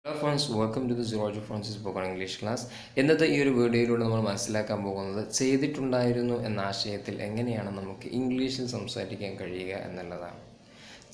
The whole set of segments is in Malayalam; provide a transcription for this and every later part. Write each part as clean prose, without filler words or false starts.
Hello friends, welcome to the Zoology Fluency spoken English class. ഇന്നത്തെ ഈ ഒരു വീഡിയോയിലൂടെ നമ്മൾ മനസ്സിലാക്കാൻ പോകുന്നത് ചെയ്തിട്ടുണ്ടായിരുന്നു എന്ന ആശയത്തിൽ എങ്ങനെയാണ് നമുക്ക് ഇംഗ്ലീഷിൽ സംസാരിക്കാൻ കഴിയുക എന്നുള്ളതാണ്.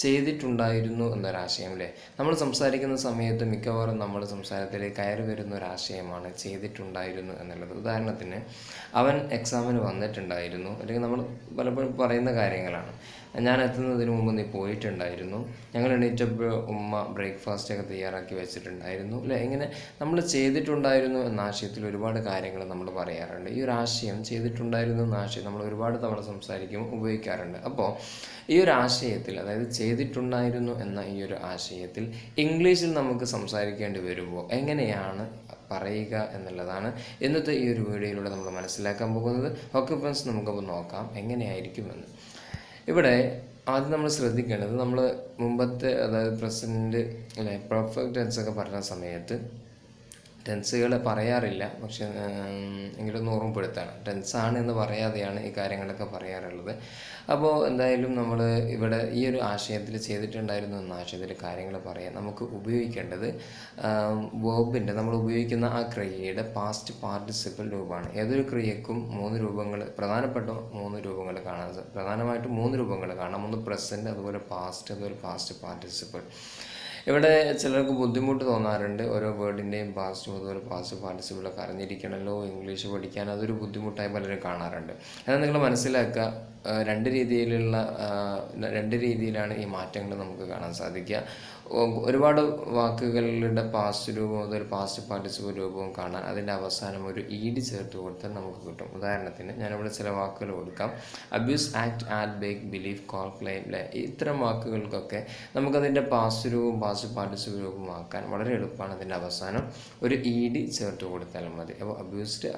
ചെയ്തിട്ടുണ്ടായിരുന്നു എന്നൊരാശയം അല്ലേ, നമ്മൾ സംസാരിക്കുന്ന സമയത്ത് മിക്കവാറും നമ്മൾ സംസാരത്തിലേക്ക് കയറി വരുന്ന ഒരാശയമാണ് ചെയ്തിട്ടുണ്ടായിരുന്നു എന്നുള്ളത്. ഉദാഹരണത്തിന്, അവൻ എക്സാമിന് വന്നിട്ടുണ്ടായിരുന്നു, അല്ലെങ്കിൽ നമ്മൾ പലപ്പോഴും പറയുന്ന കാര്യങ്ങളാണ്. ഞാൻ എത്തുന്നതിന് മുമ്പ് നീ പോയിട്ടുണ്ടായിരുന്നു, ഞങ്ങൾ എണീറ്റപ്പോൾ ഉമ്മ ബ്രേക്ക്ഫാസ്റ്റൊക്കെ തയ്യാറാക്കി വെച്ചിട്ടുണ്ടായിരുന്നു അല്ലേ. ഇങ്ങനെ നമ്മൾ ചെയ്തിട്ടുണ്ടായിരുന്നു എന്ന ആശയത്തിൽ ഒരുപാട് കാര്യങ്ങൾ നമ്മൾ പറയാറുണ്ട്. ഈ ഒരു ആശയം ചെയ്തിട്ടുണ്ടായിരുന്നു എന്ന ആശയം നമ്മൾ ഒരുപാട് തവണ സംസാരിക്കുമ്പോൾ ഉപയോഗിക്കാറുണ്ട്. അപ്പോൾ ഈ ഒരു ആശയത്തിൽ, അതായത് ചെയ്തിട്ടുണ്ടായിരുന്നു എന്ന ഈ ഒരു ആശയത്തിൽ ഇംഗ്ലീഷിൽ നമുക്ക് സംസാരിക്കേണ്ടി വരുമ്പോൾ എങ്ങനെയാണ് പറയുക എന്നുള്ളതാണ് ഇന്നത്തെ ഈ ഒരു വീഡിയോയിലൂടെ നമ്മൾ മനസ്സിലാക്കാൻ പോകുന്നത്. ഓക്കെ ഫ്രണ്ട്സ്, നമുക്കപ്പോൾ നോക്കാം എങ്ങനെയായിരിക്കുമെന്ന്. ഇവിടെ ആദ്യം നമ്മൾ ശ്രദ്ധിക്കേണ്ടത്, നമ്മൾ മുമ്പത്തെ അതായത് പ്രസൻറ്റ് അല്ലെ പെർഫെക്റ്റ് ടെൻസൊക്കെ പറഞ്ഞ സമയത്ത് ടെൻസുകൾ പറയാറില്ല, പക്ഷെ എങ്കിലും ഓർമ്മപ്പെടുത്താണ്. ടെൻസാണ് എന്ന് പറയാതെയാണ് ഈ കാര്യങ്ങളൊക്കെ പറയാറുള്ളത്. അപ്പോൾ എന്തായാലും നമ്മൾ ഇവിടെ ഈ ഒരു ആശയത്തിൽ ചെയ്തിട്ടുണ്ടായിരുന്നു എന്ന ആശയത്തിൽ കാര്യങ്ങൾ പറയാൻ നമുക്ക് ഉപയോഗിക്കേണ്ടത് വേർബിൻ്റെ, നമ്മൾ ഉപയോഗിക്കുന്ന ആ ക്രിയയുടെ പാസ്റ്റ് പാർട്ടിസിപ്പൽ രൂപമാണ്. ഏതൊരു ക്രിയക്കും പ്രധാനപ്പെട്ട മൂന്ന് രൂപങ്ങൾ കാണാൻ, പ്രധാനമായിട്ടും മൂന്ന് രൂപങ്ങൾ കാണാം. ഒന്ന് പ്രസൻറ്റ്, അതുപോലെ പാസ്റ്റ്, അതുപോലെ പാസ്റ്റ് പാർട്ടിസിപ്പൽ. ഇവിടെ ചിലർക്ക് ബുദ്ധിമുട്ട് തോന്നാറുണ്ട്, ഓരോ വേർഡിൻ്റെയും പാസ്റ്റും അതുപോലെ പാസ്റ്റ് പാർട്ടിസിപ്പിളൊക്കെ അറിഞ്ഞിരിക്കണമല്ലോ ഇംഗ്ലീഷ് പഠിക്കാൻ, അതൊരു ബുദ്ധിമുട്ടായി പലരും കാണാറുണ്ട്. എന്നാൽ നിങ്ങൾ മനസ്സിലാക്കുക, രണ്ട് രീതിയിലാണ് ഈ മാറ്റങ്ങൾ നമുക്ക് കാണാൻ സാധിക്കുക. ഒരുപാട് വാക്കുകളുടെ പാസ്റ്റ് രൂപം മുതൽ പാസ്റ്റ് പാർട്ടിസിപ്പിൾ രൂപവും കാണാൻ അതിൻ്റെ അവസാനം ഒരു ഈഡി ചേർത്ത് കൊടുത്താൽ നമുക്ക് കിട്ടും. ഉദാഹരണത്തിന് ഞാനിവിടെ ചില വാക്കുകൾ കൊടുക്കാം. Abuse, act, add, bake, believe, call, claim, ഇത്തരം വാക്കുകൾക്കൊക്കെ നമുക്കതിൻ്റെ പാസ്റ്റ് രൂപവും പാസ്റ്റ് പാർട്ടിസിപ്പിൾ രൂപമാക്കാൻ വളരെ എളുപ്പമാണ്. അതിൻ്റെ അവസാനം ഒരു ഈഡി ചേർത്ത് കൊടുത്താൽ മതി. അപ്പോൾ abused,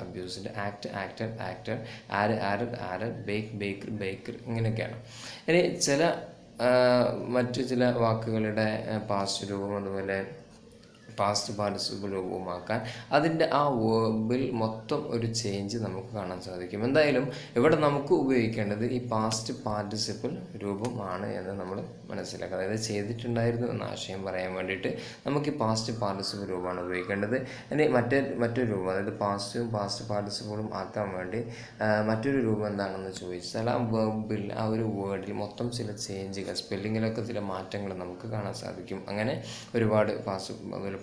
act, actor, actor, add, bake, baker, baker, ഇങ്ങനെയൊക്കെയാണ്. ഇനി മറ്റു ചില വാക്കുകളുടെ പാസ്റ്റ് രൂപം അതുപോലെ പാസ്റ്റ് പാർട്ടിസിപ്പിൾ രൂപമാക്കാൻ അതിൻ്റെ ആ വേർബിൽ മൊത്തം ഒരു ചേഞ്ച് നമുക്ക് കാണാൻ സാധിക്കും. എന്തായാലും ഇവിടെ നമുക്ക് ഉപയോഗിക്കേണ്ടത് ഈ പാസ്റ്റ് പാർട്ടിസിപ്പിൾ രൂപമാണ് എന്ന് നമ്മൾ മനസ്സിലാക്കുക. അതായത് ചെയ്തിട്ടുണ്ടായിരുന്നു എന്ന ആശയം പറയാൻ വേണ്ടിയിട്ട് നമുക്ക് ഈ പാസ്റ്റ് പാർട്ടിസിപ്പിൾ രൂപമാണ് ഉപയോഗിക്കേണ്ടത്. ഇനി മറ്റൊരു രൂപം, അതായത് പാസ്റ്റും പാസ്റ്റ് പാർട്ടിസിപ്പിളും ആക്കാൻ വേണ്ടി മറ്റൊരു രൂപം എന്താണെന്ന് ചോദിച്ചാൽ ആ വേർബിൽ, ആ ഒരു വേർഡിൽ മൊത്തം ചില ചേഞ്ചുകൾ, സ്പെല്ലിങ്ങിലൊക്കെ ചില മാറ്റങ്ങൾ നമുക്ക് കാണാൻ സാധിക്കും. അങ്ങനെ ഒരുപാട്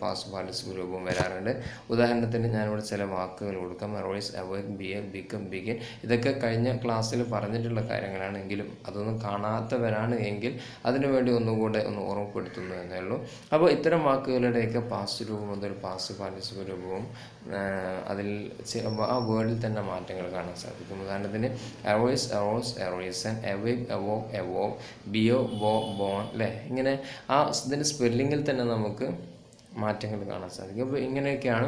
പാസ്റ്റ് പാർട്ടിസിപ്പിൾ രൂപം വരാറുണ്ട്. ഉദാഹരണത്തിന് ഞാനിവിടെ ചില വാക്കുകൾ കൊടുക്കാം. അറോയ്സ്, അവോയ്ഡ്, ബിയർ, ബിക്കം, ബിഗിൻ. ഇതൊക്കെ കഴിഞ്ഞ ക്ലാസ്സിൽ പറഞ്ഞിട്ടുള്ള കാര്യങ്ങളാണെങ്കിലും അതൊന്നും കാണാത്തവരാണ് എങ്കിൽ അതിനുവേണ്ടി ഒന്നുകൂടെ ഓർമ്മപ്പെടുത്തുന്നു എന്നേ ഉള്ളൂ. അപ്പോൾ ഇത്തരം വാക്കുകളുടെയൊക്കെ പാസ്റ്റ് രൂപം മുതൽ പാസ്റ്റ് പാർട്ടിസിപ്പിൾ രൂപവും അതിൽ ആ വേർഡിൽ തന്നെ മാറ്റങ്ങൾ കാണാൻ സാധിക്കും. ഉദാഹരണത്തിന് അറോയ്സ്, അറോസ്, അറോയ്സൻ, എവേക്ക്, എവോക്ക്, എവോക്ക്, ബിയോ, ബോ, ബോൺ, ഇങ്ങനെ ആ ഇതിൻ്റെ സ്പെല്ലിങ്ങിൽ തന്നെ നമുക്ക് മാറ്റങ്ങൾ കാണാൻ സാധിക്കും. അപ്പോൾ ഇങ്ങനെയൊക്കെയാണ്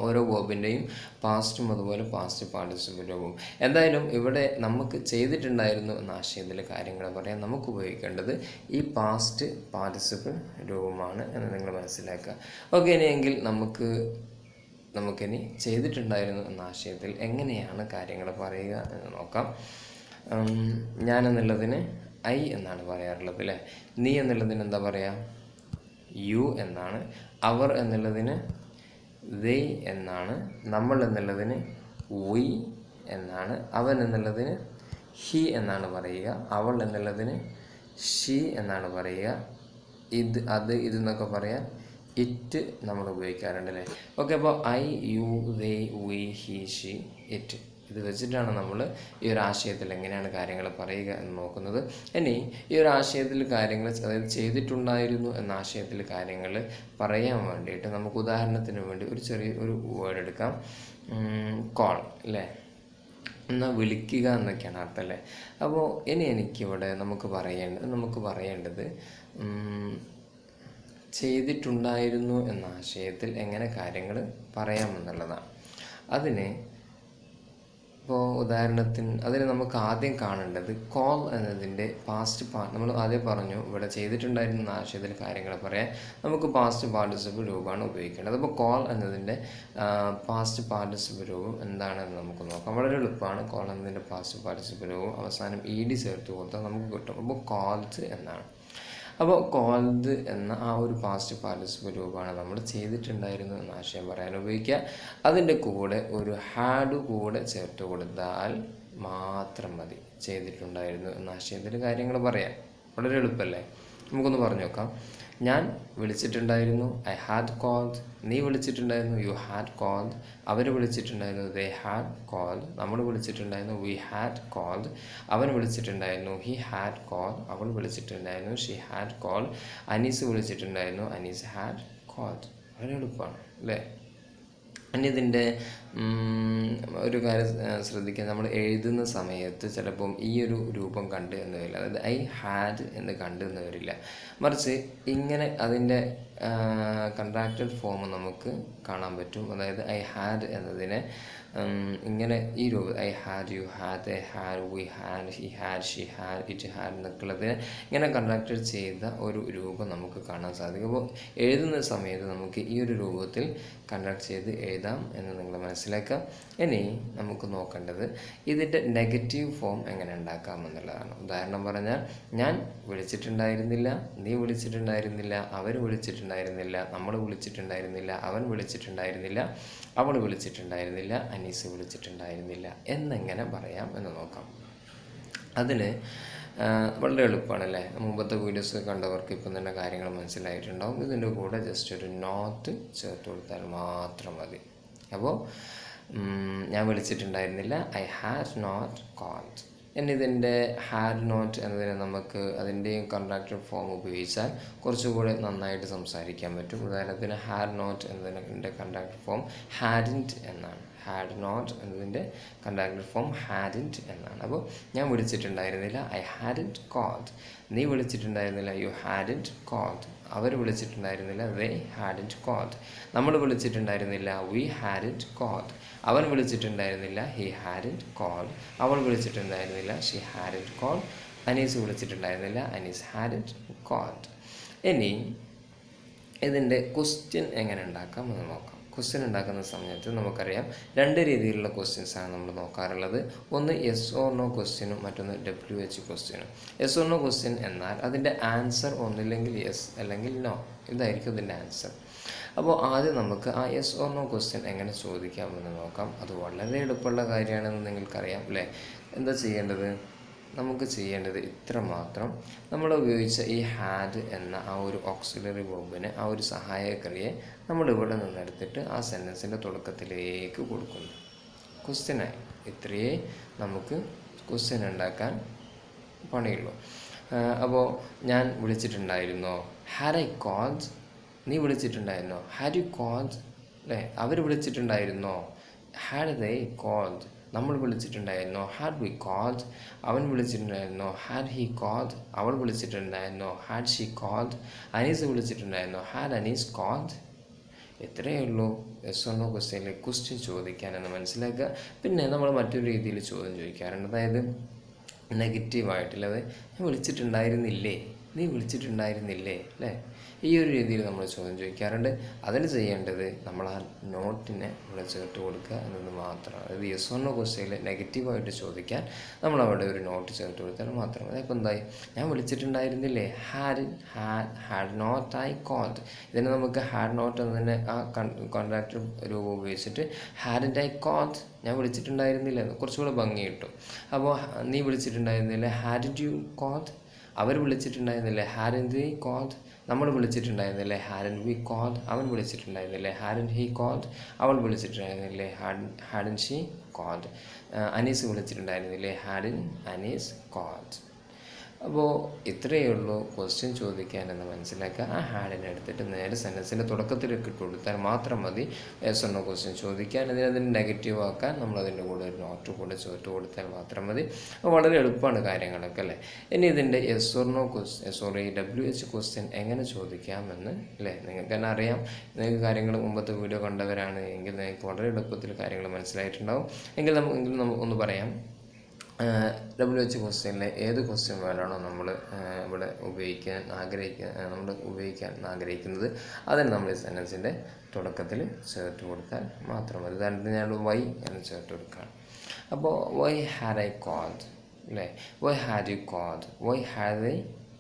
ഓരോ വേർബിൻ്റെയും പാസ്റ്റും അതുപോലെ പാസ്റ്റ് പാർട്ടിസിപ്പിൾ രൂപവും. എന്തായാലും ഇവിടെ നമുക്ക് ചെയ്തിട്ടുണ്ടായിരുന്നു എന്ന ആശയത്തിൽ കാര്യങ്ങൾ പറയാൻ നമുക്ക് ഉപയോഗിക്കേണ്ടത് ഈ പാസ്റ്റ് പാർട്ടിസിപ്പിൾ രൂപമാണ് എന്ന് നിങ്ങൾ മനസ്സിലാക്കുക. ഓക്കെ, ഇനിയെങ്കിൽ നമുക്കിനി ചെയ്തിട്ടുണ്ടായിരുന്നു എന്ന ആശയത്തിൽ എങ്ങനെയാണ് കാര്യങ്ങൾ പറയുക എന്ന് നോക്കാം. ഞാൻ എന്നുള്ളതിന് ഐ എന്നാണ് പറയാറുള്ളത് അല്ലേ. നീ എന്നുള്ളതിന് എന്താ പറയുക? യു എന്നാണ്. അവർ എന്നുള്ളതിന് they എന്നാണ്. നമ്മൾ എന്നുള്ളതിന് we എന്നാണ്. അവൻ എന്നുള്ളതിന് he എന്നാണ് പറയുക. അവൾ എന്നുള്ളതിന് she എന്നാണ് പറയുക. ഇതെന്നൊക്കെ പറയാൻ ഇറ്റ് നമ്മൾ ഉപയോഗിക്കാറുണ്ട് അല്ലേ. ഓക്കെ, അപ്പോൾ I, you, they, we, he, she, it, ഇത് വെച്ചിട്ടാണ് നമ്മൾ ഈ ഒരു ആശയത്തിൽ എങ്ങനെയാണ് കാര്യങ്ങൾ പറയുക എന്ന് നോക്കുന്നത്. ഇനി ഈ ഒരു ആശയത്തിൽ കാര്യങ്ങൾ, അതായത് ചെയ്തിട്ടുണ്ടായിരുന്നു എന്ന ആശയത്തിൽ കാര്യങ്ങൾ പറയാൻ വേണ്ടിയിട്ട് നമുക്ക് ഉദാഹരണത്തിന് വേണ്ടി ഒരു വേർഡ് എടുക്കാം. കോൾ അല്ലേ, എന്നാൽ വിളിക്കുക എന്നൊക്കെയാണ് അർത്ഥം അല്ലേ. അപ്പോൾ ഇനി എനിക്കിവിടെ നമുക്ക് പറയേണ്ടത് ചെയ്തിട്ടുണ്ടായിരുന്നു എന്ന ആശയത്തിൽ എങ്ങനെ കാര്യങ്ങൾ പറയാമെന്നുള്ളതാണ്. അതിന് നമുക്ക് ആദ്യം കാണേണ്ടത് കോൾ എന്നതിൻ്റെ പാസ്റ്റ് നമ്മൾ ആദ്യം പറഞ്ഞു, ഇവിടെ ചെയ്തിട്ടുണ്ടായിരുന്ന ആശയത്തിൽ കാര്യങ്ങൾ പറയാൻ നമുക്ക് പാസ്റ്റ് പാർട്ടിസിപ്പിൾ രൂപമാണ് ഉപയോഗിക്കേണ്ടത്. അപ്പോൾ കോൾ എന്നതിൻ്റെ പാസ്റ്റ് പാർട്ടിസിപ്പിൾ രൂപം എന്താണെന്ന് നമുക്ക് നോക്കാം. വളരെ എളുപ്പമാണ്. കോൾ എന്നതിൻ്റെ പാസ്റ്റ് പാർട്ടിസിപ്പിൾ രൂപം അവസാനം ഈഡി ചേർത്ത് കൊടുത്താൽ നമുക്ക് കിട്ടും. അപ്പോൾ കോൾഡ് എന്നാണ്. അപ്പോൾ കോൾഡ് എന്ന ആ ഒരു പാസ്റ്റ് പാർട്ടിസിപ്പിൾ രൂപമാണ് നമ്മൾ ചെയ്തിട്ടുണ്ടായിരുന്നു എന്ന ആശയം പറയാൻ ഉപയോഗിക്കുക. അതിൻ്റെ കൂടെ ഒരു ഹാഡ് കൂടെ ചേർത്ത് കൊടുത്താൽ മാത്രം മതി ചെയ്തിട്ടുണ്ടായിരുന്നു എന്ന ആശയത്തിൻ്റെ കാര്യങ്ങൾ പറയാം. വളരെ എളുപ്പമല്ലേ? നമുക്കൊന്ന് പറഞ്ഞു നോക്കാം. ഞാൻ വിളിച്ചിട്ടുണ്ടായിരുന്നു, ഐ ഹാഡ് കോൾഡ്. നീ വിളിച്ചിട്ടുണ്ടായിരുന്നു, യു ഹാഡ് കോൾഡ്. അവർ വിളിച്ചിട്ടുണ്ടായിരുന്നു, ദേ ഹാഡ് കോൾഡ്. നമ്മൾ വിളിച്ചിട്ടുണ്ടായിരുന്നു, വി ഹാഡ് കോൾഡ്. അവൻ വിളിച്ചിട്ടുണ്ടായിരുന്നു, ഹി ഹാഡ് കോൾഡ്. അവൾ വിളിച്ചിട്ടുണ്ടായിരുന്നു, ഷീ ഹാഡ് കോൾഡ്. അനീസ് വിളിച്ചിട്ടുണ്ടായിരുന്നു, അനീസ് ഹാഡ് കോൾഡ്. വളരെ എളുപ്പമാണ് അല്ലേ? ഇനി ഇതിൻ്റെ ഒരു കാര്യം ശ്രദ്ധിക്കുക. നമ്മൾ എഴുതുന്ന സമയത്ത് ചിലപ്പം ഈ ഒരു രൂപം കണ്ട് എന്ന് വരില്ല, അതായത് ഐ ഹാഡ് എന്ന് കണ്ട് എന്ന് വരില്ല. മറിച്ച് ഇങ്ങനെ അതിൻ്റെ കൺട്രാക്റ്റഡ് ഫോം നമുക്ക് കാണാൻ പറ്റും. അതായത് ഐ ഹാഡ് എന്നതിനെ ഇങ്ങനെ ഈ രൂപം I had, you had, they had, we had, he had, she had, it had എന്നൊക്കെയുള്ളതിനെ ഇങ്ങനെ കൺട്രാക്റ്റഡ് ചെയ്ത ഒരു രൂപം നമുക്ക് കാണാൻ സാധിക്കും. അപ്പോൾ എഴുതുന്ന സമയത്ത് നമുക്ക് ഈ ഒരു രൂപത്തിൽ കൺട്രാക്ട് ചെയ്ത് എഴുതാം എന്ന് നിങ്ങൾ മനസ്സിലാക്കാം. ഇനി നമുക്ക് നോക്കേണ്ടത് ഇതിൻ്റെ നെഗറ്റീവ് ഫോം എങ്ങനെ ഉണ്ടാക്കാം എന്നുള്ളതാണ്. ഉദാഹരണം പറഞ്ഞാൽ, ഞാൻ വിളിച്ചിട്ടുണ്ടായിരുന്നില്ല, നീ വിളിച്ചിട്ടുണ്ടായിരുന്നില്ല, അവർ വിളിച്ചിട്ടുണ്ടായിരുന്നില്ല, നമ്മൾ വിളിച്ചിട്ടുണ്ടായിരുന്നില്ല, അവൻ വിളിച്ചിട്ടുണ്ടായിരുന്നില്ല, അവൾ വിളിച്ചിട്ടുണ്ടായിരുന്നില്ല, അനീസ് വിളിച്ചിട്ടുണ്ടായിരുന്നില്ല എന്നെങ്ങനെ പറയാം എന്ന് നോക്കാം. അതിന് വളരെ എളുപ്പമാണല്ലേ? മുമ്പത്തെ വീഡിയോസ് കണ്ടവർക്ക് ഇപ്പം തന്നെ കാര്യങ്ങൾ മനസ്സിലായിട്ടുണ്ടാവും. ഇതിൻ്റെ കൂടെ ജസ്റ്റ് ഒരു നോട്ട് ചേർത്ത് കൊടുത്താൽ മാത്രം മതി. അപ്പോൾ ഞാൻ വിളിച്ചിട്ടുണ്ടായിരുന്നില്ല, ഐ ഹാഡ് നോട്ട് കോൾഡ്. ഇനി ഇതിൻ്റെ ഹാഡ് നോട്ട് എന്നതിനെ നമുക്ക് അതിൻ്റെയും കൺട്രാക്റ്റഡ് ഫോം ഉപയോഗിച്ചാൽ കുറച്ചുകൂടെ നന്നായിട്ട് സംസാരിക്കാൻ പറ്റും. ഉദാഹരണത്തിന് ഹാഡ് നോട്ട് എന്നതിൻ്റെ കൺട്രാക്റ്റഡ് ഫോം ഹാഡിൻറ്റ് എന്നാണ്. ഹാഡ് നോട്ട് എന്നതിൻ്റെ കൺട്രാക്റ്റഡ് ഫോം ഹാഡിൻറ്റ് എന്നാണ്. അപ്പോൾ ഞാൻ വിളിച്ചിട്ടുണ്ടായിരുന്നില്ല, ഐ ഹാഡിൻറ്റ് കോൾഡ്. നീ വിളിച്ചിട്ടുണ്ടായിരുന്നില്ല, യു ഹാഡിൻറ്റ് കോൾഡ്. അവർ വിളിച്ചിട്ടുണ്ടായിരുന്നില്ല, ദേ ഹാഡിൻറ്റ് കോൾഡ്. നമ്മൾ വിളിച്ചിട്ടുണ്ടായിരുന്നില്ല, വി ഹാഡിൻറ്റ് കോൾഡ്. അവൻ വിളിച്ചിട്ടുണ്ടായിരുന്നില്ല, ഹി ഹാഡിൻറ്റ് കോൾഡ്. അവൾ വിളിച്ചിട്ടുണ്ടായിരുന്നില്ല, ഷീ ഹാഡിൻറ്റ് കോൾഡ്. അനീസ് വിളിച്ചിട്ടുണ്ടായിരുന്നില്ല, അനീസ് ഹാഡിൻറ്റ് കോൾഡ്. ഇനി ഇതിൻ്റെ ക്വസ്റ്റ്യൻ എങ്ങനെ ഉണ്ടാക്കാം എന്ന് നോക്കാം. ക്വസ്റ്റ്യൻ ഉണ്ടാക്കുന്ന സമയത്ത് നമുക്കറിയാം രണ്ട് രീതിയിലുള്ള ക്വസ്റ്റ്യൻസാണ് നമ്മൾ നോക്കാറുള്ളത്. ഒന്ന് യെസ് ഓർ നോ ക്വസ്റ്റ്യനും മറ്റൊന്ന് WH ക്വസ്റ്റ്യനും. യെസ് ഓർ നോ ക്വസ്റ്റ്യൻ എന്നാൽ അതിൻ്റെ ആൻസർ ഒന്നില്ലെങ്കിൽ യെസ് അല്ലെങ്കിൽ നോ, ഇതായിരിക്കും ഇതിൻ്റെ ആൻസർ. അപ്പോൾ ആദ്യം നമുക്ക് ആ യെസ് ഓർ നോ ക്വസ്റ്റ്യൻ എങ്ങനെ ചോദിക്കാമെന്ന് നോക്കാം. അത് വളരെ എളുപ്പമുള്ള കാര്യമാണെന്ന് നിങ്ങൾക്കറിയാം അല്ലേ? എന്താ ചെയ്യേണ്ടത്? നമുക്ക് ചെയ്യേണ്ടത് ഇത്ര മാത്രം. നമ്മൾ ഉപയോഗിച്ച ഈ ഹാഡ് എന്ന ആ ഒരു ഓക്സിലറി വെർബിനെ, ആ ഒരു സഹായക്രിയയെ നമ്മൾ ഇവിടെ നിന്നെടുത്തിട്ട് ആ സെൻറ്റൻസിൻ്റെ തുടക്കത്തിലേക്ക് കൊടുക്കുന്നു. ക്വസ്റ്റ്യനായി ഇത്രയേ നമുക്ക് ക്വസ്റ്റ്യൻ ഉണ്ടാക്കാൻ പണിയുള്ളൂ. അപ്പോൾ ഞാൻ വിളിച്ചിട്ടുണ്ടായിരുന്നോ, ഹാഡ് ഐ കോൾഡ്. നീ വിളിച്ചിട്ടുണ്ടായിരുന്നോ, ഹാഡ് യു കോൾഡ് അല്ലേ? അവർ വിളിച്ചിട്ടുണ്ടായിരുന്നോ, ഹാഡ് ദേ കോൾഡ്. നമ്മൾ വിളിച്ചിട്ടുണ്ടായിരുന്നോ, ഹാഡ് വി കോൾഡ്. അവൻ വിളിച്ചിട്ടുണ്ടായിരുന്നോ, ഹാഡ് ഹി കോൾഡ്. അവൾ വിളിച്ചിട്ടുണ്ടായിരുന്നോ, ഹാഡ് ഷീ കോൾഡ്. അനീസ് വിളിച്ചിട്ടുണ്ടായിരുന്നോ, ഹാഡ് അനീസ് കോൾഡ്. ഇത്രയേ ഉള്ളൂ യെസ് ഓർ നോ ക്വസ്റ്റ്യനിൽ ക്വസ്റ്റ്യൻ ചോദിക്കാനെന്ന് മനസ്സിലാക്കുക. പിന്നെ നമ്മൾ മറ്റൊരു രീതിയിൽ ചോദ്യം ചോദിക്കാറുണ്ട്. അതായത് നെഗറ്റീവായിട്ടുള്ളത്, ഞാൻ വിളിച്ചിട്ടുണ്ടായിരുന്നില്ലേ, നീ വിളിച്ചിട്ടുണ്ടായിരുന്നില്ലേ അല്ലേ? ഈ ഒരു രീതിയിൽ നമ്മൾ ചോദ്യം ചോദിക്കാറുണ്ട്. അതിന് ചെയ്യേണ്ടത് നമ്മൾ ആ നോട്ടിനെ ഇവിടെ ചേർത്ത് കൊടുക്കുക എന്നത് മാത്രമാണ്. അതായത് യെസ് ഓർ നോ ക്വസ്റ്റ്യനിൽ നെഗറ്റീവായിട്ട് ചോദിക്കാൻ നമ്മൾ അവിടെ ഒരു നോട്ട് ചേർത്ത് കൊടുത്താൽ മാത്രം. അതിപ്പോൾ എന്തായി? ഞാൻ വിളിച്ചിട്ടുണ്ടായിരുന്നില്ലേ, ഹാഡ് നോട്ട് ഐ കോൾഡ്. ഇതിനെ നമുക്ക് ഹാഡ് നോട്ട് എന്നതിനെ ആ കോൺട്രാക്റ്റ് രൂപം ഉപയോഗിച്ചിട്ട് ഹാഡിൻറ്റ് ഐ കോൾഡ്, ഞാൻ വിളിച്ചിട്ടുണ്ടായിരുന്നില്ല എന്ന് കുറച്ചുകൂടെ ഭംഗി കിട്ടും. അപ്പോൾ നീ വിളിച്ചിട്ടുണ്ടായിരുന്നില്ല, ഹാഡിൻറ്റ് യു കോൾഡ്. അവർ വിളിച്ചിട്ടുണ്ടായിരുന്നില്ലേ, ഹാഡിൻറ്റ് ദേ കോൾഡ്. നമ്മൾ വിളിച്ചിട്ടുണ്ടായിരുന്നില്ലേ, ഹാഡൻ വി കോൾഡ്. അവൻ വിളിച്ചിട്ടുണ്ടായിരുന്നില്ലേ, ഹാഡൻ ഹി കോൾഡ്. അവൾ വിളിച്ചിട്ടുണ്ടായിരുന്നില്ലേ, ഹാഡൻ ഷീ കോൾഡ്. അനീസ് വിളിച്ചിട്ടുണ്ടായിരുന്നില്ലേ, ഹാഡൻ അനീസ് കോൾഡ്. അപ്പോൾ ഇത്രയേ ഉള്ളൂ ക്വസ്റ്റ്യൻ ചോദിക്കാനെന്ന് മനസ്സിലാക്കുക. ആ ഹാഡിനെ എടുത്തിട്ട് നേരെ സെൻറ്റൻസിൻ്റെ തുടക്കത്തിലേക്ക് ഇട്ട് കൊടുത്താൽ മാത്രം മതി യെസ് ഓർ നോ ക്വസ്റ്റ്യൻ ചോദിക്കാൻ. അതിന് നെഗറ്റീവ് ആക്കാൻ നമ്മളതിൻ്റെ കൂടെ ഒരു നോട്ട് കൂടെ ചേർത്ത് കൊടുത്താൽ മാത്രം മതി. അപ്പോൾ വളരെ എളുപ്പമാണ് കാര്യങ്ങളൊക്കെ അല്ലേ? ഇനി ഇതിൻ്റെ yes or no WH question എങ്ങനെ ചോദിക്കാമെന്ന് അല്ലേ നിങ്ങൾക്ക് തന്നെ അറിയാം. നിങ്ങൾക്ക് കാര്യങ്ങൾ മുമ്പത്തെ വീഡിയോ കണ്ടവരാണ് എങ്കിൽ നിങ്ങൾക്ക് വളരെ എളുപ്പത്തിൽ കാര്യങ്ങൾ മനസ്സിലായിട്ടുണ്ടാവും. എങ്കിൽ നമുക്ക് ഒന്ന് പറയാം. WH ക്വസ്റ്റ്യനിലെ ഏത് ക്വസ്റ്റ്യൻ വേർഡാണോ നമ്മൾ ഇവിടെ ഉപയോഗിക്കാൻ ആഗ്രഹിക്കുന്നത് അതിന് നമ്മൾ ഈ സെൻറ്റൻസിൻ്റെ തുടക്കത്തിൽ ചേർത്ത് കൊടുത്താൽ മാത്രം മതി. ഉദാഹരണത്തിന് ഞാൻ വൈ എന്ന് ചേർത്ത് കൊടുക്കുകയാണ്. അപ്പോൾ വൈ ഹാഡ് ഐ കോൾഡ് അല്ലേ? Why had you called? Why had I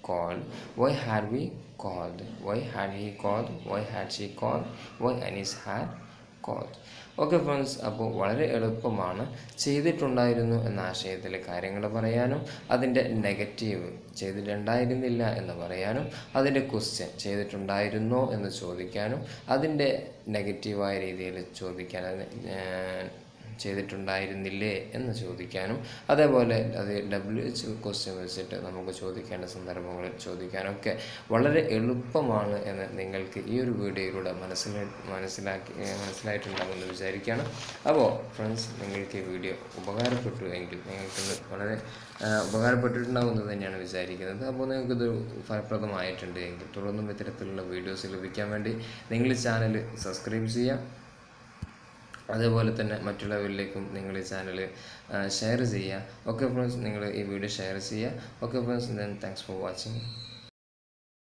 called? Why had we called? Why had he called? Why had she called? Why Anis had called? Okay friends, അപ്പോൾ വളരെ എളുപ്പമാണ്. ചെയ്തിട്ടുണ്ടായിരുന്നു എന്ന ആശയത്തിൽ കാര്യങ്ങൾ പറയാനും, അതിൻ്റെ നെഗറ്റീവ് ചെയ്തിട്ടുണ്ടായിരുന്നില്ല എന്ന് പറയാനും, അതിൻ്റെ ക്വസ്റ്റ്യൻ ചെയ്തിട്ടുണ്ടായിരുന്നോ എന്ന് ചോദിക്കാനും, അതിൻ്റെ നെഗറ്റീവായ രീതിയിൽ ചോദിക്കാൻ ചെയ്തിട്ടുണ്ടായിരുന്നില്ലേ എന്ന് ചോദിക്കാനും, അതേപോലെ അത് WH ക്വസ്റ്റ്യൻ വെച്ചിട്ട് നമുക്ക് ചോദിക്കേണ്ട സന്ദർഭങ്ങളിൽ ചോദിക്കാനൊക്കെ വളരെ എളുപ്പമാണ് എന്ന് നിങ്ങൾക്ക് ഈ ഒരു വീഡിയോയിലൂടെ മനസ്സിലായിട്ടുണ്ടാകുമെന്ന് വിചാരിക്കുകയാണ്. അപ്പോൾ ഫ്രണ്ട്സ്, നിങ്ങൾക്ക് ഈ വീഡിയോ ഉപകാരപ്പെട്ടു എങ്കിൽ നിങ്ങൾക്കിന്ന് വളരെ ഉപകാരപ്പെട്ടിട്ടുണ്ടാകുമെന്ന് തന്നെയാണ് വിചാരിക്കുന്നത്. അപ്പോൾ നിങ്ങൾക്കിത് ഫലപ്രദമായിട്ടുണ്ട് എങ്കിൽ തുടർന്നും ഇത്തരത്തിലുള്ള വീഡിയോസ് ലഭിക്കാൻ വേണ്ടി നിങ്ങൾ ഈ ചാനൽ സബ്സ്ക്രൈബ് ചെയ്യുക. അതേപോലെ തന്നെ മറ്റുള്ളവരിലേക്കും നിങ്ങൾ ഈ ചാനൽ ഷെയർ ചെയ്യുക. ഓക്കെ ഫ്രണ്ട്സ്, നിങ്ങൾ ഈ വീഡിയോ ഷെയർ ചെയ്യുക. Okay friends, then thanks for watching.